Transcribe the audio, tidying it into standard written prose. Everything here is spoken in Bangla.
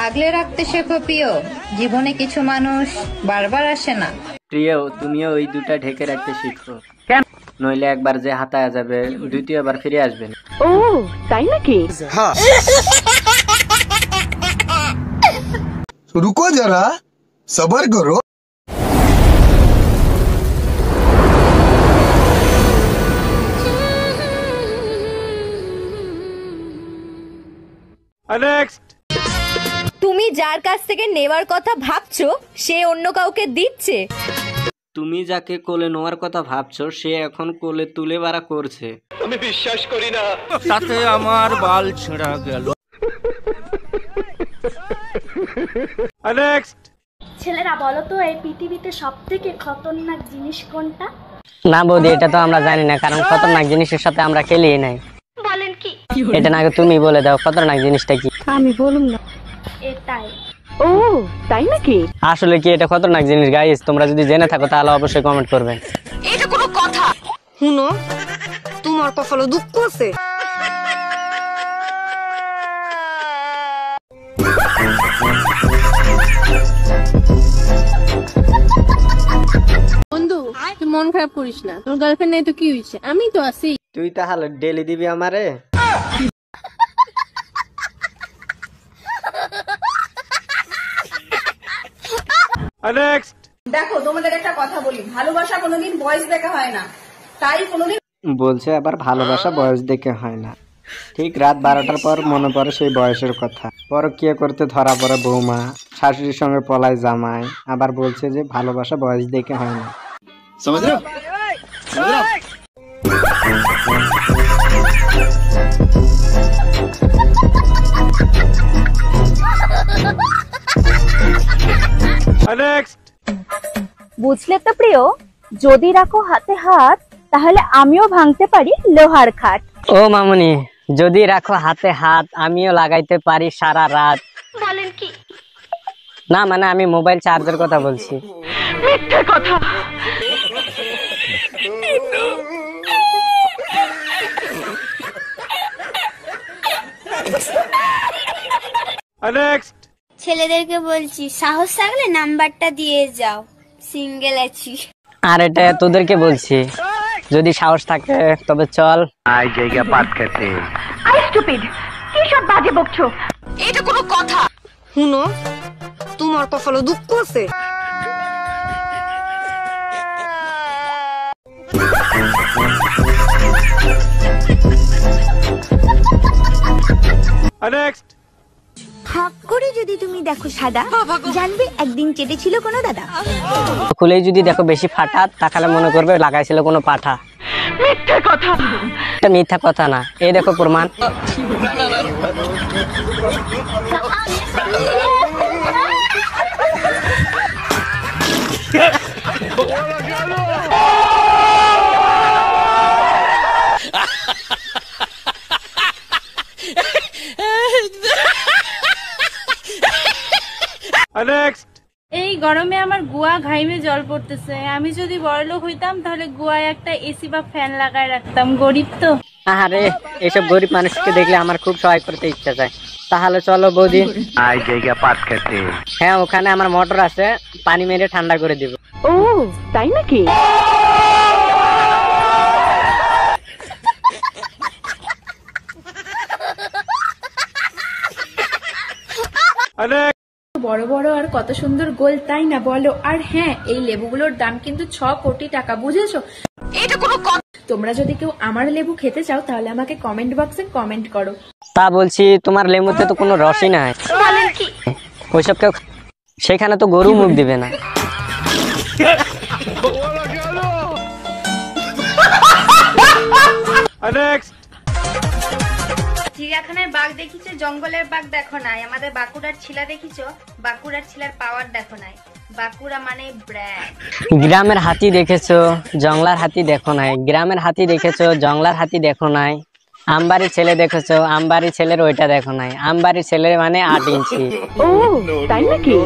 আগলে রাখতে শেখো প্রিয়, জীবনে কিছু মানুষ বারবার আসে না। প্রিয়, তুমিও ওই দুটা ঢেকে রাখতে শিখো, কেন নইলে একবার যে হাতায়া যাবে দ্বিতীয়বার ফিরে আসবে না। ও তাই নাকি? হ্যাঁ। रुको जरा सबर करो। তুমি যার কাছ থেকে নেওয়ার কথা ভাবছো সে অন্য কাউকে দিচ্ছে। তুমি যাকে কোলে নেওয়ার কথা ভাবছো সে এখন কোলে তুলে বাড়া করছে। আমি বিশ্বাস করি না। তাতে আমার বাল ছেঁড়া গেল। ছেলেরা বলো তো এই পৃথিবীতে সবথেকে খতরনাক জিনিস কোনটা? না বৌদি, এটা তো আমরা জানি না, কারণ খতরনাক জিনিসের সাথে আমরা খেলিই নাই। বলেন কি? এটা না তুমি বলে দাও, খতরনাক জিনিসটা কি? আমি বলুম না। এটাই। ও তাই নাকি? আসলে কি এটা খতরনাক জিনিস গাইস? তোমরা যদি জেনে থাকো তাহলে অবশ্যই কমেন্ট করবে। এটা কোনো কথা? শুনো, তোমার কপালে দুঃখ আছে। বন্ধু, তুই মন খারাপ করিস না, তোর গার্লফ্রেন্ড নাই তো কি হইছে, আমি তো আছি। তুই তাহলে ডেলি দিবি আমারে? দেখো তোমাদের একটা কথা বলি, ভালোবাসা কোনোদিন বয়স দেখা হয় না, তাই কোনোদিন বলছে আবার ভালোবাসা বয়স দেখে হয় না। ঠিক রাত 12টার পর মনে পড়ে সেই বয়সের কথা। পরকীয়া করতে ধরা পড়ে বৌমা, শাশুড়ির সঙ্গে পলায় জামাই, আবার বলছে যে ভালোবাসা বয়স দেখে হয় না। समझ रहे हो? বুঝলে তো প্রিয়, যদি রাখো হাতে হাত তাহলে আমিও ভাঙতে পারি লোহার খাট। ও মামুনি, যদি রাখো হাতে হাত আমিও লাগাইতে পারি সারা রাত। বলেন কি? না মানে আমি মোবাইল চার্জের কথা বলছি। মিথ্যে কথা। ছেলেদেরকে বলছি সাহস থাকলে নাম্বারটা দিয়ে যাও, সিঙ্গেল আছি। আর এটা তোদেরকে বলছি, যদি সাহস থাকে তবে চল। আই জায়গা পাট খেতে। আই স্টুপিড, কি সব বাজে বকছো? এটা কোনো কথা? শুনো, তোমার কপালে দুঃখ আছে। হাক করে যদি তুমি দেখো সাদা, জানবে একদিন চেটেছিল কোনো দাদা। খুলেই যদি দেখো বেশি ফাটা, তাহলে মনে করবে লাগাইছিল কোনো পাঠা। মিথ্যে কথা। এটা মিথ্যা কথা না, এই দেখো প্রমাণ। এই গরমে আমার গুয়া ঘাইমে জল পড়তেছে, আমি যদি বড়লোক হইতাম তাহলে গুয়ায় একটা এসি বা ফ্যান লাগায় রাখতাম, গরিব তো। আরে এসব গরিব মানুষকে দেখলে আমার খুব সহায় করতে ইচ্ছা যায়। তাহলে চলো বৌদি। আই জায়গা পাট খেতে। হ্যাঁ, ওখানে আমার মোটর আছে, পানি মেরে ঠান্ডা করে দিব। ও তাই নাকি? বড় বড় আর কত সুন্দর গোল, তাই না বলো? আর হ্যাঁ, এই লেবুগুলোর দাম কিন্তু 6 কোটি টাকা, বুঝেছো? এটা কোনো কথা? তোমরা যদি কেউ আমার লেবু খেতে চাও তাহলে আমাকে কমেন্ট বক্সে কমেন্ট করো। তা বলছি, তোমার লেবুতে তো কোনো রসই নাই। বলেন কি? ওইসব কেউ, সেখানে তো গরু মুখ দিবে না। চিড়িয়াখানায় বাঘ দেখিছো, জঙ্গলের বাঘ দেখো নাই। আমাদের বাঁকুড়ার ছিলা দেখিছো, বাঁকুড়ার ছিলার পাওয়ার দেখো নাই। বাঁকুড়া মানে ব্র্যান্ড। গ্রামের হাতি দেখেছো, জংলার হাতি দেখো নাই। গ্রামের হাতি দেখেছো, জংলার হাতি দেখো নাই। আমবাড়ির ছেলে দেখেছো, আমবাড়ির ছেলের ওইটা দেখো নাই। আমবাড়ির ছেলে মানে 8 ইঞ্চি। ও তাই নাকি?